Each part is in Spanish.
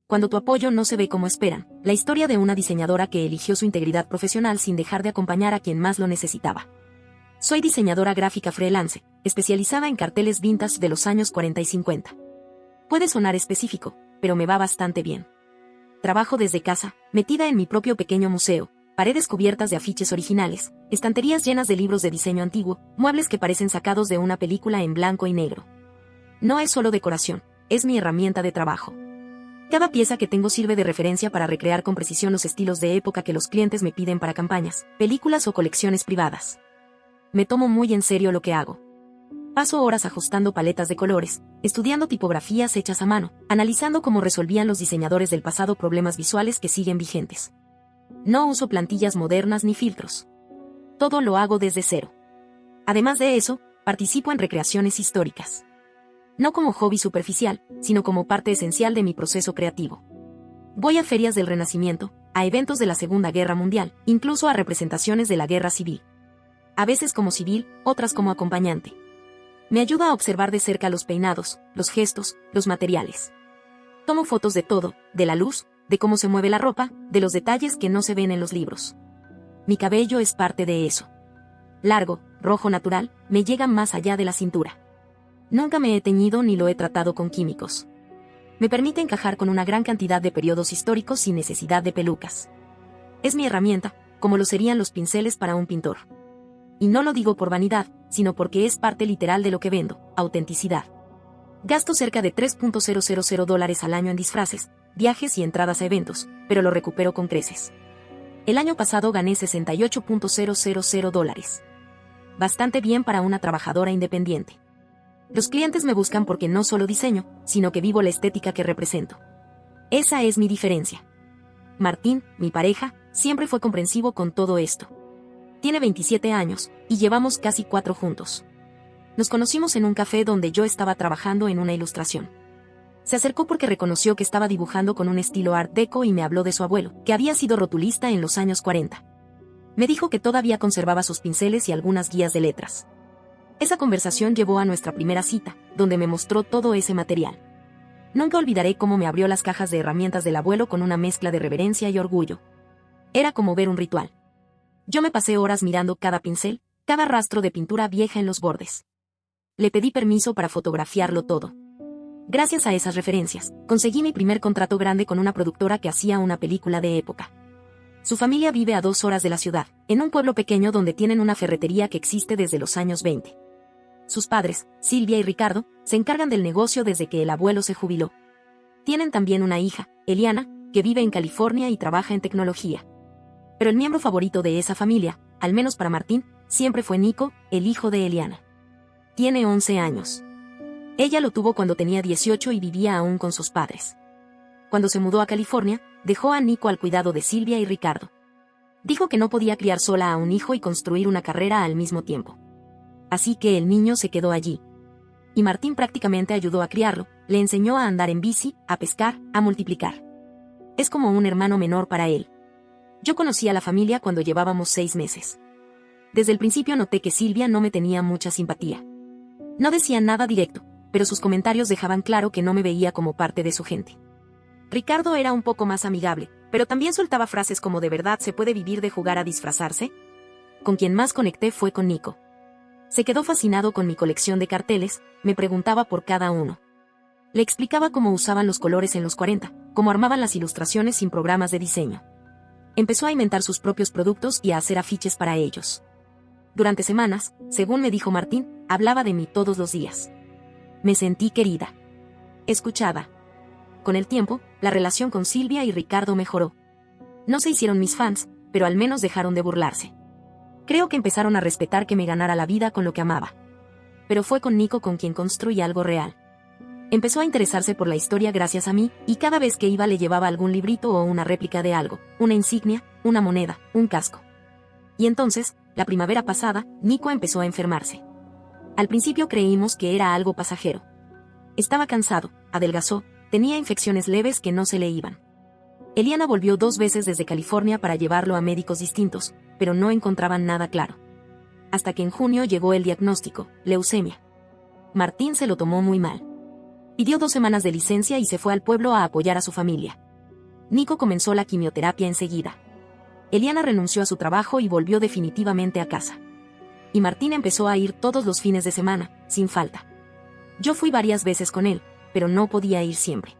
Cuando tu apoyo no se ve como esperan, la historia de una diseñadora que eligió su integridad profesional sin dejar de acompañar a quien más lo necesitaba. Soy diseñadora gráfica freelance, especializada en carteles vintage de los años 40 y 50. Puede sonar específico, pero me va bastante bien. Trabajo desde casa, metida en mi propio pequeño museo, paredes cubiertas de afiches originales, estanterías llenas de libros de diseño antiguo, muebles que parecen sacados de una película en blanco y negro. No es solo decoración, es mi herramienta de trabajo. Cada pieza que tengo sirve de referencia para recrear con precisión los estilos de época que los clientes me piden para campañas, películas o colecciones privadas. Me tomo muy en serio lo que hago. Paso horas ajustando paletas de colores, estudiando tipografías hechas a mano, analizando cómo resolvían los diseñadores del pasado problemas visuales que siguen vigentes. No uso plantillas modernas ni filtros. Todo lo hago desde cero. Además de eso, participo en recreaciones históricas. No como hobby superficial, sino como parte esencial de mi proceso creativo. Voy a ferias del Renacimiento, a eventos de la Segunda Guerra Mundial, incluso a representaciones de la Guerra Civil. A veces como civil, otras como acompañante. Me ayuda a observar de cerca los peinados, los gestos, los materiales. Tomo fotos de todo, de la luz, de cómo se mueve la ropa, de los detalles que no se ven en los libros. Mi cabello es parte de eso. Largo, rojo natural, me llega más allá de la cintura. Nunca me he teñido ni lo he tratado con químicos. Me permite encajar con una gran cantidad de periodos históricos sin necesidad de pelucas. Es mi herramienta, como lo serían los pinceles para un pintor. Y no lo digo por vanidad, sino porque es parte literal de lo que vendo, autenticidad. Gasto cerca de $3,000 al año en disfraces, viajes y entradas a eventos, pero lo recupero con creces. El año pasado gané $68,000. Bastante bien para una trabajadora independiente. Los clientes me buscan porque no solo diseño, sino que vivo la estética que represento. Esa es mi diferencia. Martín, mi pareja, siempre fue comprensivo con todo esto. Tiene 27 años, y llevamos casi 4 juntos. Nos conocimos en un café donde yo estaba trabajando en una ilustración. Se acercó porque reconoció que estaba dibujando con un estilo Art Deco y me habló de su abuelo, que había sido rotulista en los años 40. Me dijo que todavía conservaba sus pinceles y algunas guías de letras. Esa conversación llevó a nuestra primera cita, donde me mostró todo ese material. Nunca olvidaré cómo me abrió las cajas de herramientas del abuelo con una mezcla de reverencia y orgullo. Era como ver un ritual. Yo me pasé horas mirando cada pincel, cada rastro de pintura vieja en los bordes. Le pedí permiso para fotografiarlo todo. Gracias a esas referencias, conseguí mi primer contrato grande con una productora que hacía una película de época. Su familia vive a 2 horas de la ciudad, en un pueblo pequeño donde tienen una ferretería que existe desde los años 20. Sus padres, Silvia y Ricardo, se encargan del negocio desde que el abuelo se jubiló. Tienen también una hija, Eliana, que vive en California y trabaja en tecnología. Pero el miembro favorito de esa familia, al menos para Martín, siempre fue Nico, el hijo de Eliana. Tiene 11 años. Ella lo tuvo cuando tenía 18 y vivía aún con sus padres. Cuando se mudó a California, dejó a Nico al cuidado de Silvia y Ricardo. Dijo que no podía criar sola a un hijo y construir una carrera al mismo tiempo. Así que el niño se quedó allí. Y Martín prácticamente ayudó a criarlo, le enseñó a andar en bici, a pescar, a multiplicar. Es como un hermano menor para él. Yo conocí a la familia cuando llevábamos 6 meses. Desde el principio noté que Silvia no me tenía mucha simpatía. No decía nada directo, pero sus comentarios dejaban claro que no me veía como parte de su gente. Ricardo era un poco más amigable, pero también soltaba frases como ¿de verdad se puede vivir de jugar a disfrazarse? Con quien más conecté fue con Nico. Se quedó fascinado con mi colección de carteles, me preguntaba por cada uno. Le explicaba cómo usaban los colores en los 40, cómo armaban las ilustraciones sin programas de diseño. Empezó a inventar sus propios productos y a hacer afiches para ellos. Durante semanas, según me dijo Martín, hablaba de mí todos los días. Me sentí querida. Escuchada. Con el tiempo, la relación con Silvia y Ricardo mejoró. No se hicieron mis fans, pero al menos dejaron de burlarse. Creo que empezaron a respetar que me ganara la vida con lo que amaba. Pero fue con Nico con quien construí algo real. Empezó a interesarse por la historia gracias a mí, y cada vez que iba le llevaba algún librito o una réplica de algo, una insignia, una moneda, un casco. Y entonces, la primavera pasada, Nico empezó a enfermarse. Al principio creímos que era algo pasajero. Estaba cansado, adelgazó, tenía infecciones leves que no se le iban. Eliana volvió 2 veces desde California para llevarlo a médicos distintos, pero no encontraban nada claro. Hasta que en junio llegó el diagnóstico, leucemia. Martín se lo tomó muy mal. Pidió 2 semanas de licencia y se fue al pueblo a apoyar a su familia. Nico comenzó la quimioterapia enseguida. Eliana renunció a su trabajo y volvió definitivamente a casa. Y Martín empezó a ir todos los fines de semana, sin falta. Yo fui varias veces con él, pero no podía ir siempre.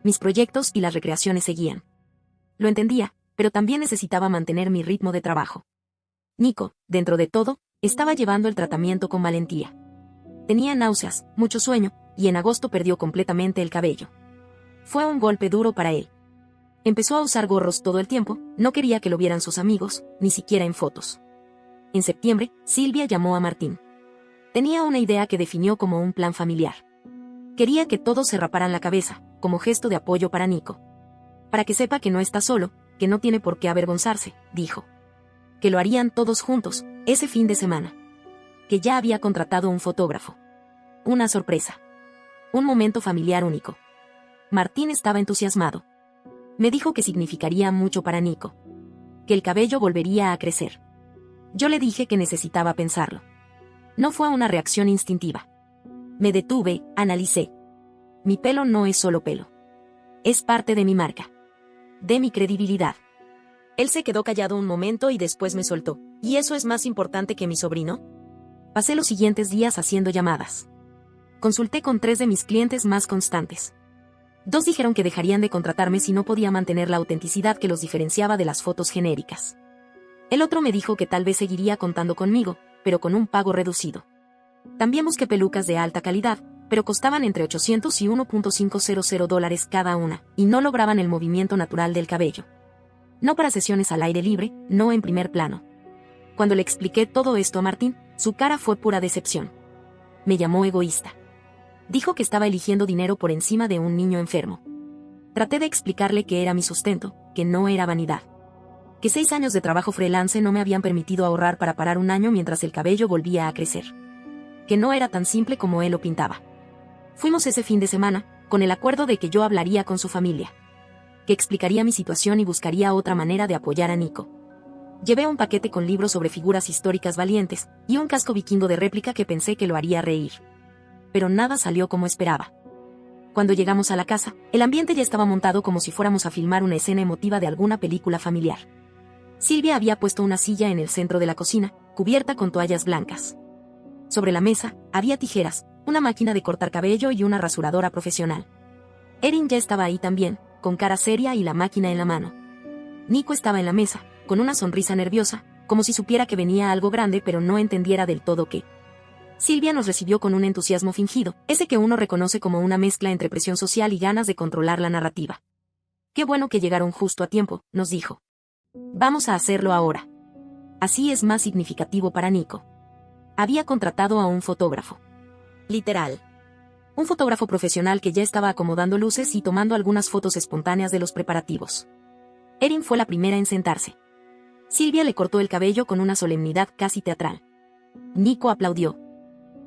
Mis proyectos y las recreaciones seguían. Lo entendía, pero también necesitaba mantener mi ritmo de trabajo. Nico, dentro de todo, estaba llevando el tratamiento con valentía. Tenía náuseas, mucho sueño, y en agosto perdió completamente el cabello. Fue un golpe duro para él. Empezó a usar gorros todo el tiempo, no quería que lo vieran sus amigos, ni siquiera en fotos. En septiembre, Silvia llamó a Martín. Tenía una idea que definió como un plan familiar. Quería que todos se raparan la cabeza, como gesto de apoyo para Nico. Para que sepa que no está solo, que no tiene por qué avergonzarse, dijo. Que lo harían todos juntos, ese fin de semana. Que ya había contratado un fotógrafo. Una sorpresa. Un momento familiar único. Martín estaba entusiasmado. Me dijo que significaría mucho para Nico. Que el cabello volvería a crecer. Yo le dije que necesitaba pensarlo. No fue una reacción instintiva. Me detuve, analicé. Mi pelo no es solo pelo. Es parte de mi marca. De mi credibilidad. Él se quedó callado un momento y después me soltó. ¿Y eso es más importante que mi sobrino? Pasé los siguientes días haciendo llamadas. Consulté con 3 de mis clientes más constantes. 2 dijeron que dejarían de contratarme si no podía mantener la autenticidad que los diferenciaba de las fotos genéricas. El otro me dijo que tal vez seguiría contando conmigo, pero con un pago reducido. También busqué pelucas de alta calidad, pero costaban entre $800 y $1.500 cada una, y no lograban el movimiento natural del cabello. No para sesiones al aire libre, no en primer plano. Cuando le expliqué todo esto a Martín, su cara fue pura decepción. Me llamó egoísta. Dijo que estaba eligiendo dinero por encima de un niño enfermo. Traté de explicarle que era mi sustento, que no era vanidad. Que 6 años de trabajo freelance no me habían permitido ahorrar para parar un año mientras el cabello volvía a crecer. Que no era tan simple como él lo pintaba. Fuimos ese fin de semana, con el acuerdo de que yo hablaría con su familia. Que explicaría mi situación y buscaría otra manera de apoyar a Nico. Llevé un paquete con libros sobre figuras históricas valientes, y un casco vikingo de réplica que pensé que lo haría reír. Pero nada salió como esperaba. Cuando llegamos a la casa, el ambiente ya estaba montado como si fuéramos a filmar una escena emotiva de alguna película familiar. Silvia había puesto una silla en el centro de la cocina, cubierta con toallas blancas. Sobre la mesa, había tijeras, una máquina de cortar cabello y una rasuradora profesional. Erin ya estaba ahí también, con cara seria y la máquina en la mano. Nico estaba en la mesa, con una sonrisa nerviosa, como si supiera que venía algo grande pero no entendiera del todo qué. Silvia nos recibió con un entusiasmo fingido, ese que uno reconoce como una mezcla entre presión social y ganas de controlar la narrativa. Qué bueno que llegaron justo a tiempo, nos dijo. Vamos a hacerlo ahora. Así es más significativo para Nico. Había contratado a un fotógrafo. Literal. Un fotógrafo profesional que ya estaba acomodando luces y tomando algunas fotos espontáneas de los preparativos. Erin fue la primera en sentarse. Silvia le cortó el cabello con una solemnidad casi teatral. Nico aplaudió.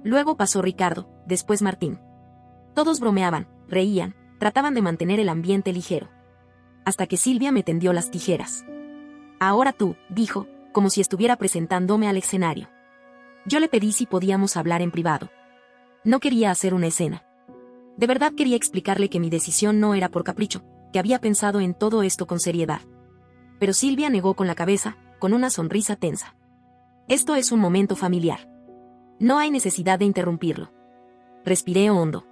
Luego pasó Ricardo, después Martín. Todos bromeaban, reían, trataban de mantener el ambiente ligero. Hasta que Silvia me tendió las tijeras. Ahora tú, dijo, como si estuviera presentándome al escenario. Yo le pedí si podíamos hablar en privado. No quería hacer una escena. De verdad quería explicarle que mi decisión no era por capricho, que había pensado en todo esto con seriedad. Pero Silvia negó con la cabeza, con una sonrisa tensa. Esto es un momento familiar. No hay necesidad de interrumpirlo. Respiré hondo.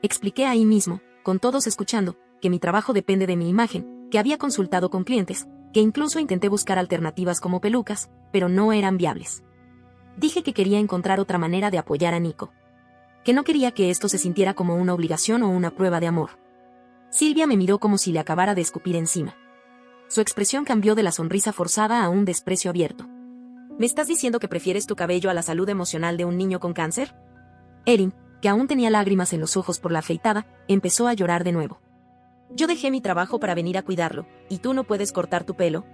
Expliqué ahí mismo, con todos escuchando, que mi trabajo depende de mi imagen, que había consultado con clientes, que incluso intenté buscar alternativas como pelucas, pero no eran viables. Dije que quería encontrar otra manera de apoyar a Nico. Que no quería que esto se sintiera como una obligación o una prueba de amor. Silvia me miró como si le acabara de escupir encima. Su expresión cambió de la sonrisa forzada a un desprecio abierto. ¿Me estás diciendo que prefieres tu cabello a la salud emocional de un niño con cáncer? Erin, que aún tenía lágrimas en los ojos por la afeitada, empezó a llorar de nuevo. Yo dejé mi trabajo para venir a cuidarlo, ¿y tú no puedes cortar tu pelo?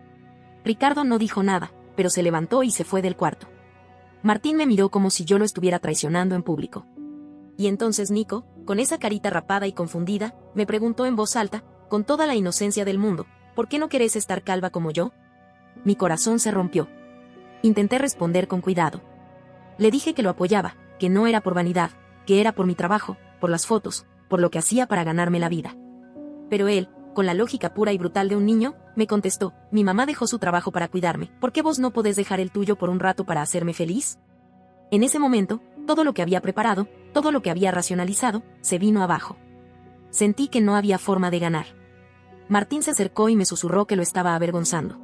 Ricardo no dijo nada, pero se levantó y se fue del cuarto. Martín me miró como si yo lo estuviera traicionando en público. Y entonces Nico, con esa carita rapada y confundida, me preguntó en voz alta, con toda la inocencia del mundo, ¿por qué no querés estar calva como yo? Mi corazón se rompió. Intenté responder con cuidado. Le dije que lo apoyaba, que no era por vanidad, que era por mi trabajo, por las fotos, por lo que hacía para ganarme la vida. Pero él, con la lógica pura y brutal de un niño, me contestó: mi mamá dejó su trabajo para cuidarme, ¿por qué vos no podés dejar el tuyo por un rato para hacerme feliz? En ese momento, todo lo que había preparado, todo lo que había racionalizado, se vino abajo. Sentí que no había forma de ganar. Martín se acercó y me susurró que lo estaba avergonzando.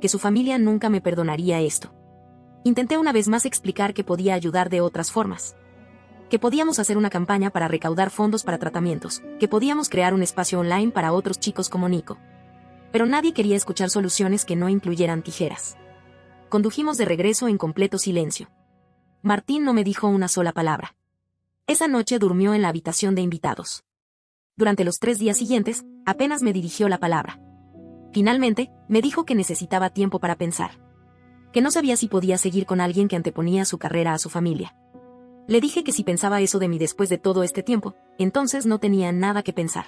Que su familia nunca me perdonaría esto. Intenté una vez más explicar que podía ayudar de otras formas. Que podíamos hacer una campaña para recaudar fondos para tratamientos, que podíamos crear un espacio online para otros chicos como Nico. Pero nadie quería escuchar soluciones que no incluyeran tijeras. Condujimos de regreso en completo silencio. Martín no me dijo una sola palabra. Esa noche durmió en la habitación de invitados. Durante los 3 días siguientes, apenas me dirigió la palabra. Finalmente, me dijo que necesitaba tiempo para pensar. Que no sabía si podía seguir con alguien que anteponía su carrera a su familia. Le dije que si pensaba eso de mí después de todo este tiempo, entonces no tenía nada que pensar.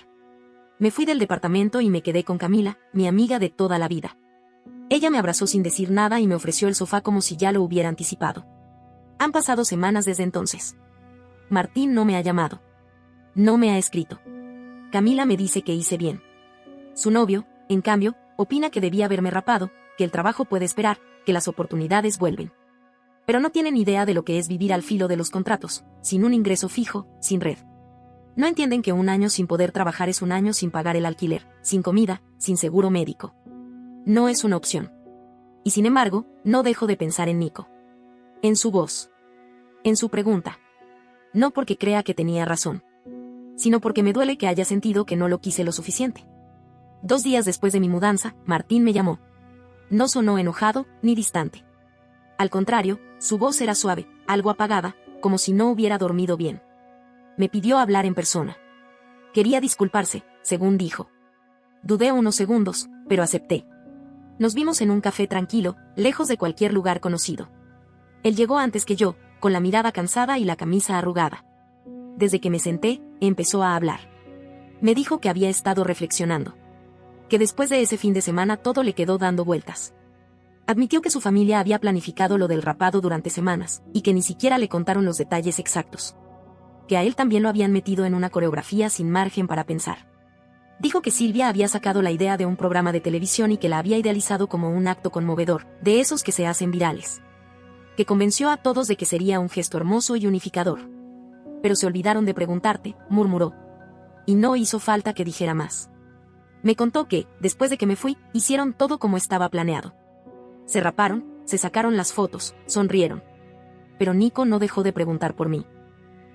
Me fui del departamento y me quedé con Camila, mi amiga de toda la vida. Ella me abrazó sin decir nada y me ofreció el sofá como si ya lo hubiera anticipado. Han pasado semanas desde entonces. Martín no me ha llamado. No me ha escrito. Camila me dice que hice bien. Su novio, en cambio, opina que debía haberme rapado, que el trabajo puede esperar, que las oportunidades vuelven. Pero no tienen idea de lo que es vivir al filo de los contratos, sin un ingreso fijo, sin red. No entienden que un año sin poder trabajar es un año sin pagar el alquiler, sin comida, sin seguro médico. No es una opción. Y sin embargo, no dejo de pensar en Nico. En su voz. En su pregunta. No porque crea que tenía razón, sino porque me duele que haya sentido que no lo quise lo suficiente. 2 días después de mi mudanza, Martín me llamó. No sonó enojado, ni distante. Al contrario, su voz era suave, algo apagada, como si no hubiera dormido bien. Me pidió hablar en persona. Quería disculparse, según dijo. Dudé unos segundos, pero acepté. Nos vimos en un café tranquilo, lejos de cualquier lugar conocido. Él llegó antes que yo, con la mirada cansada y la camisa arrugada. Desde que me senté, empezó a hablar. Me dijo que había estado reflexionando. Que después de ese fin de semana todo le quedó dando vueltas. Admitió que su familia había planificado lo del rapado durante semanas, y que ni siquiera le contaron los detalles exactos. Que a él también lo habían metido en una coreografía sin margen para pensar. Dijo que Silvia había sacado la idea de un programa de televisión y que la había idealizado como un acto conmovedor, de esos que se hacen virales. Que convenció a todos de que sería un gesto hermoso y unificador. Pero se olvidaron de preguntarte, murmuró. Y no hizo falta que dijera más. Me contó que, después de que me fui, hicieron todo como estaba planeado. Se raparon, se sacaron las fotos, sonrieron. Pero Nico no dejó de preguntar por mí.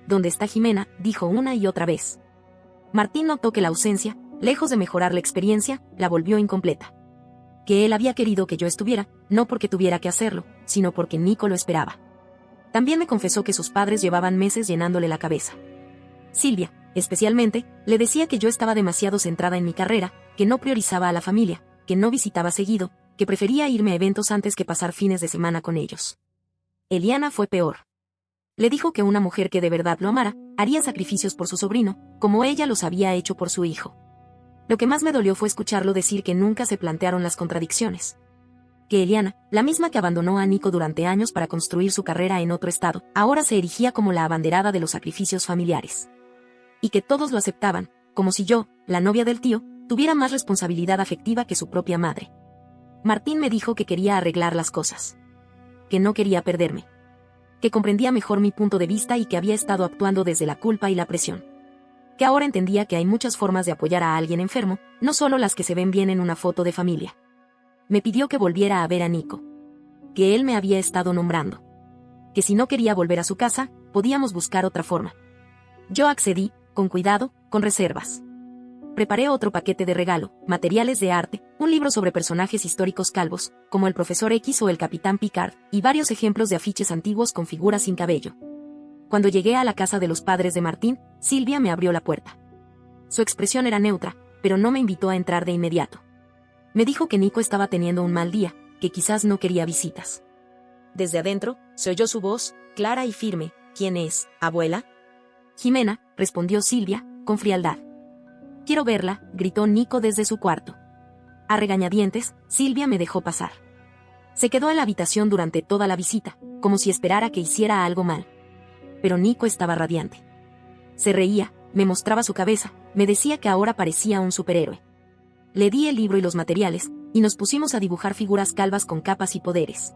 ¿Dónde está Jimena?, dijo una y otra vez. Martín notó que la ausencia, lejos de mejorar la experiencia, la volvió incompleta. Que él había querido que yo estuviera, no porque tuviera que hacerlo, sino porque Nico lo esperaba. También me confesó que sus padres llevaban meses llenándole la cabeza. Silvia, especialmente, le decía que yo estaba demasiado centrada en mi carrera, que no priorizaba a la familia, que no visitaba seguido, que prefería irme a eventos antes que pasar fines de semana con ellos. Eliana fue peor. Le dijo que una mujer que de verdad lo amara, haría sacrificios por su sobrino, como ella los había hecho por su hijo. Lo que más me dolió fue escucharlo decir que nunca se plantearon las contradicciones. Que Eliana, la misma que abandonó a Nico durante años para construir su carrera en otro estado, ahora se erigía como la abanderada de los sacrificios familiares. Y que todos lo aceptaban, como si yo, la novia del tío, tuviera más responsabilidad afectiva que su propia madre. Martín me dijo que quería arreglar las cosas. Que no quería perderme. Que comprendía mejor mi punto de vista y que había estado actuando desde la culpa y la presión. Que ahora entendía que hay muchas formas de apoyar a alguien enfermo, no solo las que se ven bien en una foto de familia. Me pidió que volviera a ver a Nico. Que él me había estado nombrando. Que si no quería volver a su casa, podíamos buscar otra forma. Yo accedí, con cuidado, con reservas. Preparé otro paquete de regalo, materiales de arte, un libro sobre personajes históricos calvos, como el Profesor X o el Capitán Picard, y varios ejemplos de afiches antiguos con figuras sin cabello. Cuando llegué a la casa de los padres de Martín, Silvia me abrió la puerta. Su expresión era neutra, pero no me invitó a entrar de inmediato. Me dijo que Nico estaba teniendo un mal día, que quizás no quería visitas. Desde adentro, se oyó su voz, clara y firme. ¿Quién es, abuela? Jimena, respondió Silvia, con frialdad. Quiero verla, gritó Nico desde su cuarto. A regañadientes, Silvia me dejó pasar. Se quedó en la habitación durante toda la visita, como si esperara que hiciera algo mal. Pero Nico estaba radiante. Se reía, me mostraba su cabeza, me decía que ahora parecía un superhéroe. Le di el libro y los materiales, y nos pusimos a dibujar figuras calvas con capas y poderes.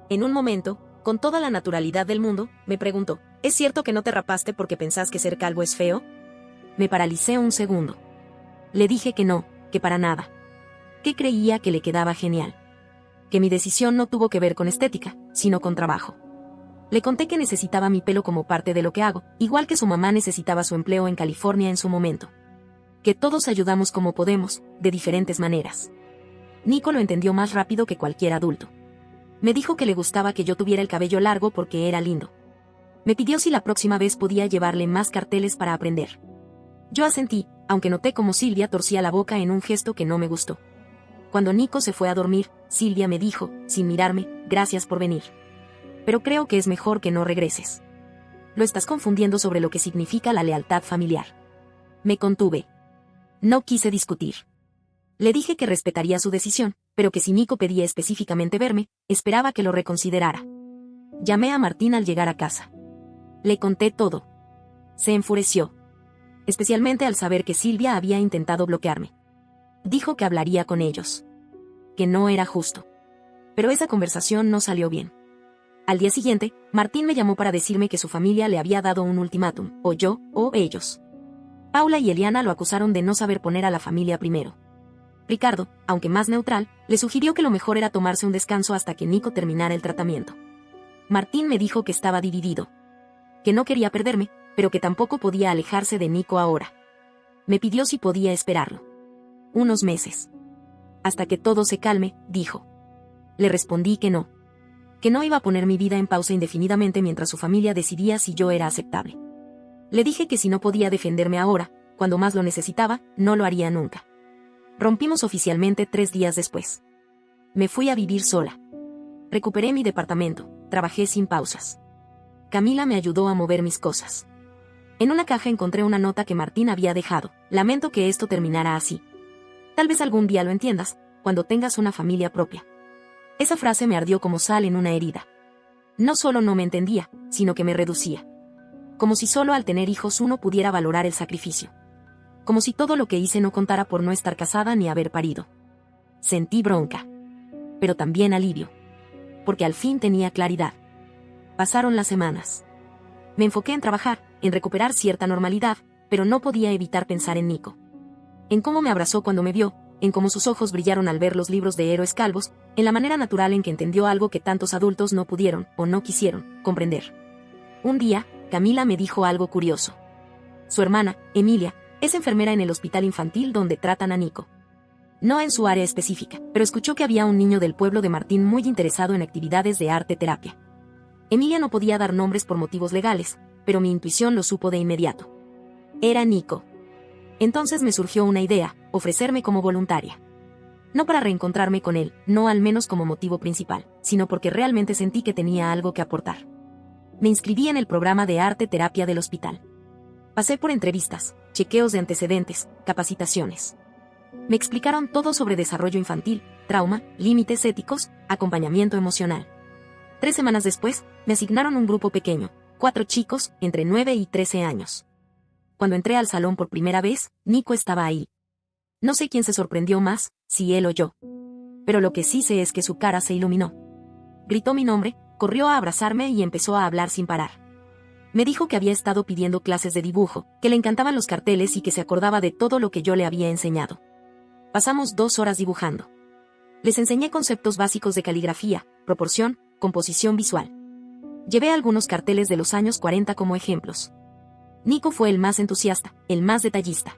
En un momento, con toda la naturalidad del mundo, me preguntó, ¿es cierto que no te rapaste porque pensás que ser calvo es feo? Me paralicé un segundo. Le dije que no, que para nada. Que creía que le quedaba genial. Que mi decisión no tuvo que ver con estética, sino con trabajo. Le conté que necesitaba mi pelo como parte de lo que hago, igual que su mamá necesitaba su empleo en California en su momento. Que todos ayudamos como podemos, de diferentes maneras. Nico lo entendió más rápido que cualquier adulto. Me dijo que le gustaba que yo tuviera el cabello largo porque era lindo. Me pidió si la próxima vez podía llevarle más carteles para aprender. Yo asentí, aunque noté como Silvia torcía la boca en un gesto que no me gustó. Cuando Nico se fue a dormir, Silvia me dijo, sin mirarme, gracias por venir. Pero creo que es mejor que no regreses. Lo estás confundiendo sobre lo que significa la lealtad familiar. Me contuve. No quise discutir. Le dije que respetaría su decisión, pero que si Nico pedía específicamente verme, esperaba que lo reconsiderara. Llamé a Martín al llegar a casa. Le conté todo. Se enfureció. Especialmente al saber que Silvia había intentado bloquearme. Dijo que hablaría con ellos. Que no era justo. Pero esa conversación no salió bien. Al día siguiente, Martín me llamó para decirme que su familia le había dado un ultimátum, o yo, o ellos. Paula y Eliana lo acusaron de no saber poner a la familia primero. Ricardo, aunque más neutral, le sugirió que lo mejor era tomarse un descanso hasta que Nico terminara el tratamiento. Martín me dijo que estaba dividido. Que no quería perderme, pero que tampoco podía alejarse de Nico ahora. Me pidió si podía esperarlo. Unos meses. Hasta que todo se calme, dijo. Le respondí que no. Que no iba a poner mi vida en pausa indefinidamente mientras su familia decidía si yo era aceptable. Le dije que si no podía defenderme ahora, cuando más lo necesitaba, no lo haría nunca. Rompimos oficialmente 3 días después. Me fui a vivir sola. Recuperé mi departamento, trabajé sin pausas. Camila me ayudó a mover mis cosas. En una caja encontré una nota que Martín había dejado. Lamento que esto terminara así. Tal vez algún día lo entiendas, cuando tengas una familia propia. Esa frase me ardió como sal en una herida. No solo no me entendía, sino que me reducía. Como si solo al tener hijos uno pudiera valorar el sacrificio. Como si todo lo que hice no contara por no estar casada ni haber parido. Sentí bronca. Pero también alivio. Porque al fin tenía claridad. Pasaron las semanas. Me enfoqué en trabajar, en recuperar cierta normalidad, pero no podía evitar pensar en Nico. En cómo me abrazó cuando me vio, en cómo sus ojos brillaron al ver los libros de héroes calvos, en la manera natural en que entendió algo que tantos adultos no pudieron, o no quisieron, comprender. Un día, Camila me dijo algo curioso. Su hermana, Emilia, es enfermera en el hospital infantil donde tratan a Nico. No en su área específica, pero escuchó que había un niño del pueblo de Martín muy interesado en actividades de arte terapia. Emilia no podía dar nombres por motivos legales, pero mi intuición lo supo de inmediato. Era Nico. Entonces me surgió una idea, ofrecerme como voluntaria. No para reencontrarme con él, no al menos como motivo principal, sino porque realmente sentí que tenía algo que aportar. Me inscribí en el programa de arte terapia del hospital. Pasé por entrevistas, chequeos de antecedentes, capacitaciones. Me explicaron todo sobre desarrollo infantil, trauma, límites éticos, acompañamiento emocional. 3 semanas después, me asignaron un grupo pequeño, 4 chicos, entre 9 y 13 años. Cuando entré al salón por primera vez, Nico estaba ahí. No sé quién se sorprendió más, si él o yo. Pero lo que sí sé es que su cara se iluminó. Gritó mi nombre, corrió a abrazarme y empezó a hablar sin parar. Me dijo que había estado pidiendo clases de dibujo, que le encantaban los carteles y que se acordaba de todo lo que yo le había enseñado. Pasamos 2 horas dibujando. Les enseñé conceptos básicos de caligrafía, proporción, composición visual. Llevé algunos carteles de los años 40 como ejemplos. Nico fue el más entusiasta, el más detallista.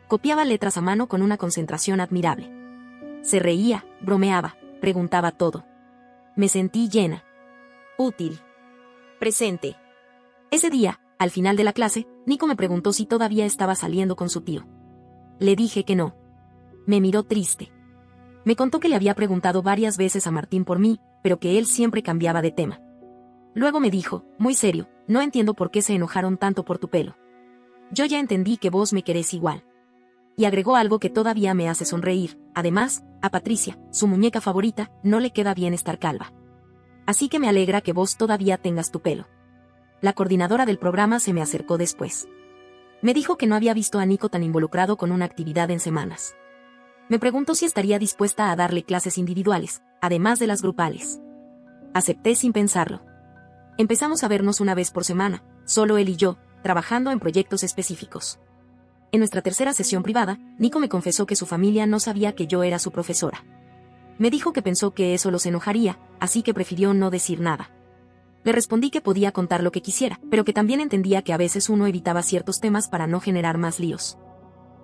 Copiaba letras a mano con una concentración admirable. Se reía, bromeaba, preguntaba todo. Me sentí llena. Útil. Presente. Ese día, al final de la clase, Nico me preguntó si todavía estaba saliendo con su tío. Le dije que no. Me miró triste. Me contó que le había preguntado varias veces a Martín por mí, pero que él siempre cambiaba de tema. Luego me dijo, muy serio, no entiendo por qué se enojaron tanto por tu pelo. Yo ya entendí que vos me querés igual. Y agregó algo que todavía me hace sonreír, además, a Patricia, su muñeca favorita, no le queda bien estar calva. Así que me alegra que vos todavía tengas tu pelo. La coordinadora del programa se me acercó después. Me dijo que no había visto a Nico tan involucrado con una actividad en semanas. Me preguntó si estaría dispuesta a darle clases individuales, además de las grupales. Acepté sin pensarlo. Empezamos a vernos una vez por semana, solo él y yo, trabajando en proyectos específicos. En nuestra tercera sesión privada, Nico me confesó que su familia no sabía que yo era su profesora. Me dijo que pensó que eso los enojaría, así que prefirió no decir nada. Le respondí que podía contar lo que quisiera, pero que también entendía que a veces uno evitaba ciertos temas para no generar más líos.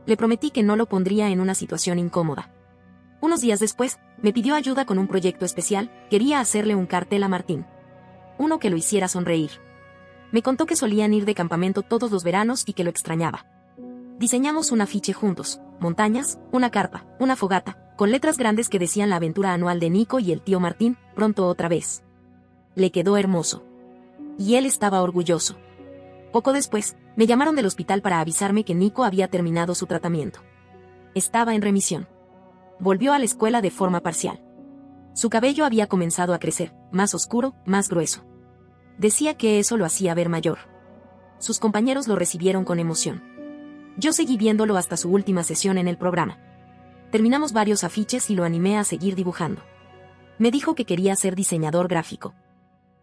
Le prometí que no lo pondría en una situación incómoda. Unos días después, me pidió ayuda con un proyecto especial. Quería hacerle un cartel a Martín. Uno que lo hiciera sonreír. Me contó que solían ir de campamento todos los veranos y que lo extrañaba. Diseñamos un afiche juntos, montañas, una carpa, una fogata, con letras grandes que decían la aventura anual de Nico y el tío Martín, pronto otra vez. Le quedó hermoso. Y él estaba orgulloso. Poco después, me llamaron del hospital para avisarme que Nico había terminado su tratamiento. Estaba en remisión. Volvió a la escuela de forma parcial. Su cabello había comenzado a crecer, más oscuro, más grueso. Decía que eso lo hacía ver mayor. Sus compañeros lo recibieron con emoción. Yo seguí viéndolo hasta su última sesión en el programa. Terminamos varios afiches y lo animé a seguir dibujando. Me dijo que quería ser diseñador gráfico.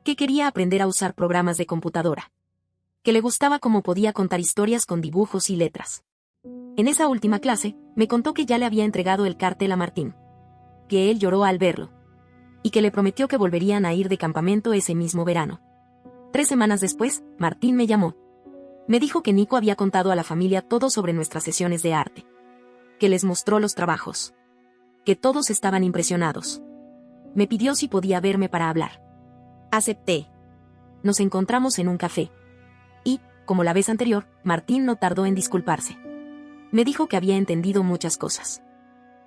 Que quería aprender a usar programas de computadora. Que le gustaba cómo podía contar historias con dibujos y letras. En esa última clase, me contó que ya le había entregado el cartel a Martín. Que él lloró al verlo. Y que le prometió que volverían a ir de campamento ese mismo verano. 3 semanas después, Martín me llamó. Me dijo que Nico había contado a la familia todo sobre nuestras sesiones de arte. Que les mostró los trabajos. Que todos estaban impresionados. Me pidió si podía verme para hablar. Acepté. Nos encontramos en un café. Y, como la vez anterior, Martín no tardó en disculparse. Me dijo que había entendido muchas cosas.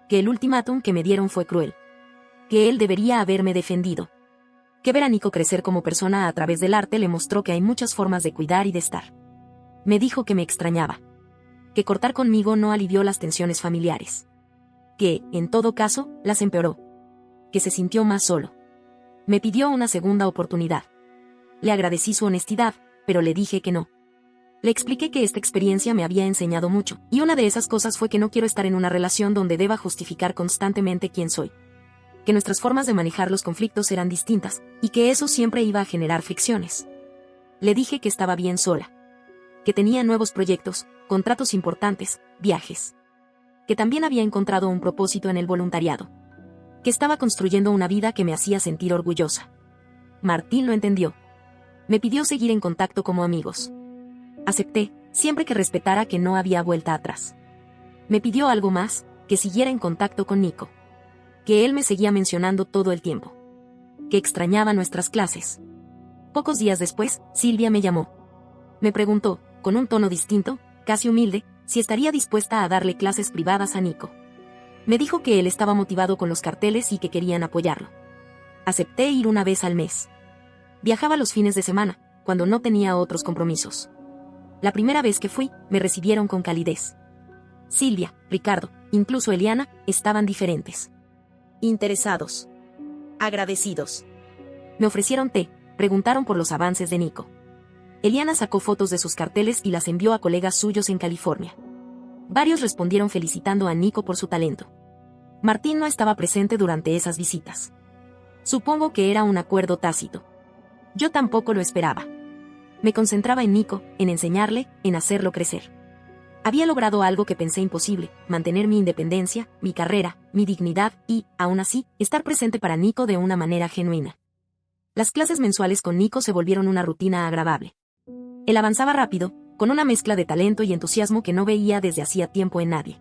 Que el ultimátum que me dieron fue cruel. Que él debería haberme defendido. Que ver a Nico crecer como persona a través del arte le mostró que hay muchas formas de cuidar y de estar. Me dijo que me extrañaba. Que cortar conmigo no alivió las tensiones familiares. Que, en todo caso, las empeoró. Que se sintió más solo. Me pidió una segunda oportunidad. Le agradecí su honestidad, pero le dije que no. Le expliqué que esta experiencia me había enseñado mucho, y una de esas cosas fue que no quiero estar en una relación donde deba justificar constantemente quién soy. Que nuestras formas de manejar los conflictos eran distintas, y que eso siempre iba a generar fricciones. Le dije que estaba bien sola. Que tenía nuevos proyectos, contratos importantes, viajes. Que también había encontrado un propósito en el voluntariado. Que estaba construyendo una vida que me hacía sentir orgullosa. Martín lo entendió. Me pidió seguir en contacto como amigos. Acepté, siempre que respetara que no había vuelta atrás. Me pidió algo más, que siguiera en contacto con Nico. Que él me seguía mencionando todo el tiempo. Que extrañaba nuestras clases. Pocos días después, Silvia me llamó. Me preguntó, con un tono distinto, casi humilde, si estaría dispuesta a darle clases privadas a Nico. Me dijo que él estaba motivado con los carteles y que querían apoyarlo. Acepté ir una vez al mes. Viajaba los fines de semana, cuando no tenía otros compromisos. La primera vez que fui, me recibieron con calidez. Silvia, Ricardo, incluso Eliana, estaban diferentes. Interesados. Agradecidos. Me ofrecieron té, preguntaron por los avances de Nico. Eliana sacó fotos de sus carteles y las envió a colegas suyos en California. Varios respondieron felicitando a Nico por su talento. Martín no estaba presente durante esas visitas. Supongo que era un acuerdo tácito. Yo tampoco lo esperaba. Me concentraba en Nico, en enseñarle, en hacerlo crecer. Había logrado algo que pensé imposible, mantener mi independencia, mi carrera, mi dignidad y, aún así, estar presente para Nico de una manera genuina. Las clases mensuales con Nico se volvieron una rutina agradable. Él avanzaba rápido, con una mezcla de talento y entusiasmo que no veía desde hacía tiempo en nadie.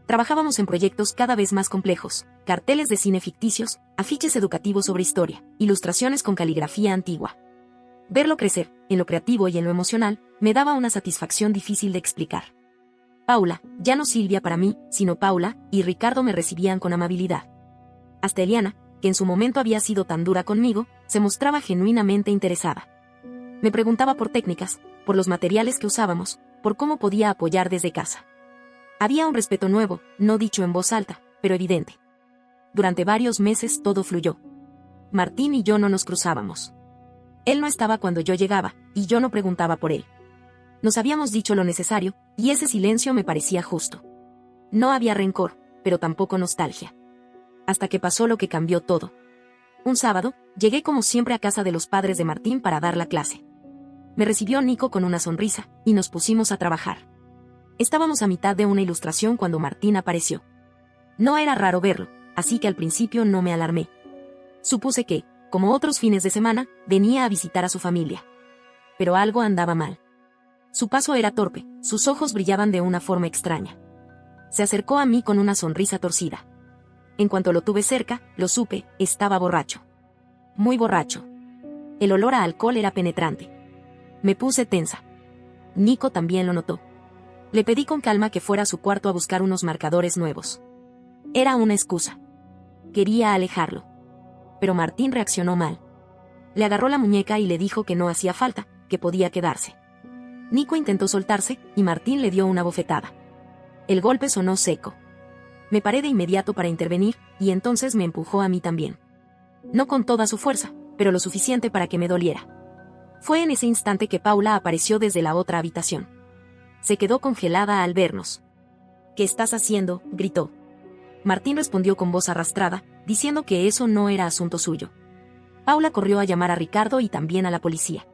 Trabajábamos en proyectos cada vez más complejos, carteles de cine ficticios, afiches educativos sobre historia, ilustraciones con caligrafía antigua. Verlo crecer, en lo creativo y en lo emocional, me daba una satisfacción difícil de explicar. Paula, ya no Silvia para mí, sino Paula, y Ricardo me recibían con amabilidad. Hasta Eliana, que en su momento había sido tan dura conmigo, se mostraba genuinamente interesada. Me preguntaba por técnicas, por los materiales que usábamos, por cómo podía apoyar desde casa. Había un respeto nuevo, no dicho en voz alta, pero evidente. Durante varios meses todo fluyó. Martín y yo no nos cruzábamos. Él no estaba cuando yo llegaba, y yo no preguntaba por él. Nos habíamos dicho lo necesario, y ese silencio me parecía justo. No había rencor, pero tampoco nostalgia. Hasta que pasó lo que cambió todo. Un sábado, llegué como siempre a casa de los padres de Martín para dar la clase. Me recibió Nico con una sonrisa, y nos pusimos a trabajar. Estábamos a mitad de una ilustración cuando Martín apareció. No era raro verlo, así que al principio no me alarmé. Supuse que, como otros fines de semana, venía a visitar a su familia. Pero algo andaba mal. Su paso era torpe, sus ojos brillaban de una forma extraña. Se acercó a mí con una sonrisa torcida. En cuanto lo tuve cerca, lo supe, estaba borracho. Muy borracho. El olor a alcohol era penetrante. Me puse tensa. Nico también lo notó. Le pedí con calma que fuera a su cuarto a buscar unos marcadores nuevos. Era una excusa. Quería alejarlo. Pero Martín reaccionó mal. Le agarró la muñeca y le dijo que no hacía falta, que podía quedarse. Nico intentó soltarse, y Martín le dio una bofetada. El golpe sonó seco. Me paré de inmediato para intervenir, y entonces me empujó a mí también. No con toda su fuerza, pero lo suficiente para que me doliera. Fue en ese instante que Paula apareció desde la otra habitación. Se quedó congelada al vernos. ¿Qué estás haciendo?, gritó. Martín respondió con voz arrastrada, diciendo que eso no era asunto suyo. Paula corrió a llamar a Ricardo y también a la policía.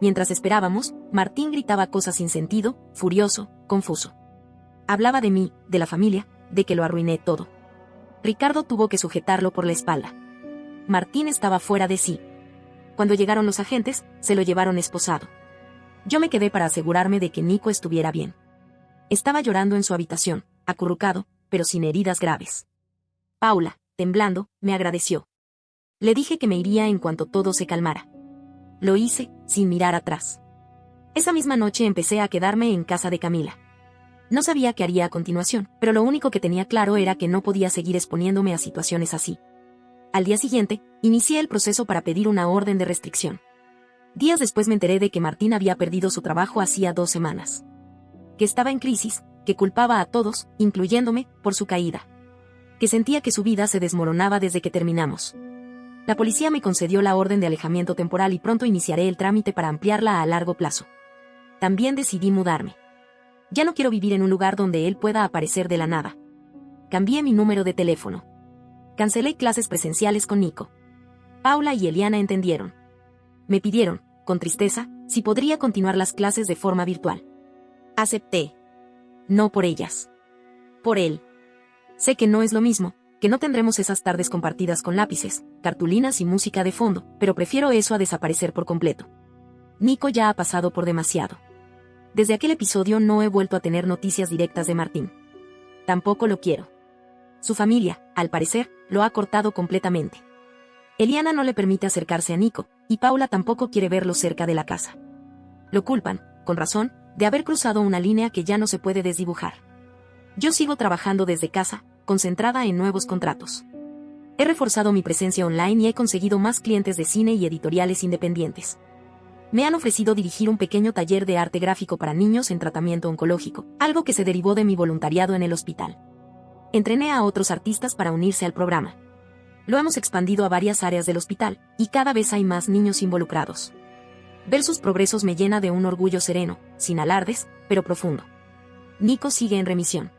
Mientras esperábamos, Martín gritaba cosas sin sentido, furioso, confuso. Hablaba de mí, de la familia, de que lo arruiné todo. Ricardo tuvo que sujetarlo por la espalda. Martín estaba fuera de sí. Cuando llegaron los agentes, se lo llevaron esposado. Yo me quedé para asegurarme de que Nico estuviera bien. Estaba llorando en su habitación, acurrucado, pero sin heridas graves. Paula, temblando, me agradeció. Le dije que me iría en cuanto todo se calmara. Lo hice, sin mirar atrás. Esa misma noche empecé a quedarme en casa de Camila. No sabía qué haría a continuación, pero lo único que tenía claro era que no podía seguir exponiéndome a situaciones así. Al día siguiente, inicié el proceso para pedir una orden de restricción. Días después me enteré de que Martín había perdido su trabajo hacía 2 semanas. Que estaba en crisis, que culpaba a todos, incluyéndome, por su caída. Que sentía que su vida se desmoronaba desde que terminamos. La policía me concedió la orden de alejamiento temporal y pronto iniciaré el trámite para ampliarla a largo plazo. También decidí mudarme. Ya no quiero vivir en un lugar donde él pueda aparecer de la nada. Cambié mi número de teléfono. Cancelé clases presenciales con Nico. Paula y Eliana entendieron. Me pidieron, con tristeza, si podría continuar las clases de forma virtual. Acepté. No por ellas. Por él. Sé que no es lo mismo, que no tendremos esas tardes compartidas con lápices, cartulinas y música de fondo, pero prefiero eso a desaparecer por completo. Nico ya ha pasado por demasiado. Desde aquel episodio no he vuelto a tener noticias directas de Martín. Tampoco lo quiero. Su familia, al parecer, lo ha cortado completamente. Eliana no le permite acercarse a Nico, y Paula tampoco quiere verlo cerca de la casa. Lo culpan, con razón, de haber cruzado una línea que ya no se puede desdibujar. Yo sigo trabajando desde casa, concentrada en nuevos contratos. He reforzado mi presencia online y he conseguido más clientes de cine y editoriales independientes. Me han ofrecido dirigir un pequeño taller de arte gráfico para niños en tratamiento oncológico, algo que se derivó de mi voluntariado en el hospital. Entrené a otros artistas para unirse al programa. Lo hemos expandido a varias áreas del hospital, y cada vez hay más niños involucrados. Ver sus progresos me llena de un orgullo sereno, sin alardes, pero profundo. Nico sigue en remisión.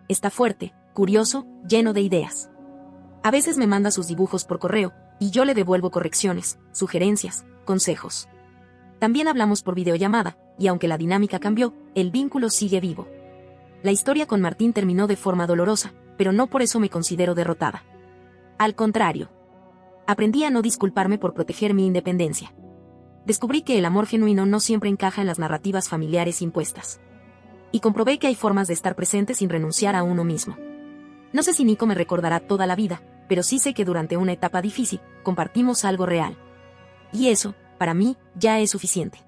Está fuerte, curioso, lleno de ideas. A veces me manda sus dibujos por correo, y yo le devuelvo correcciones, sugerencias, consejos. También hablamos por videollamada, y aunque la dinámica cambió, el vínculo sigue vivo. La historia con Martín terminó de forma dolorosa, pero no por eso me considero derrotada. Al contrario. Aprendí a no disculparme por proteger mi independencia. Descubrí que el amor genuino no siempre encaja en las narrativas familiares impuestas. Y comprobé que hay formas de estar presente sin renunciar a uno mismo. No sé si Nico me recordará toda la vida, pero sí sé que durante una etapa difícil, compartimos algo real. Y eso, para mí, ya es suficiente.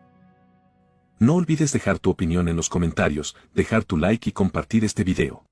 No olvides dejar tu opinión en los comentarios, dejar tu like y compartir este video.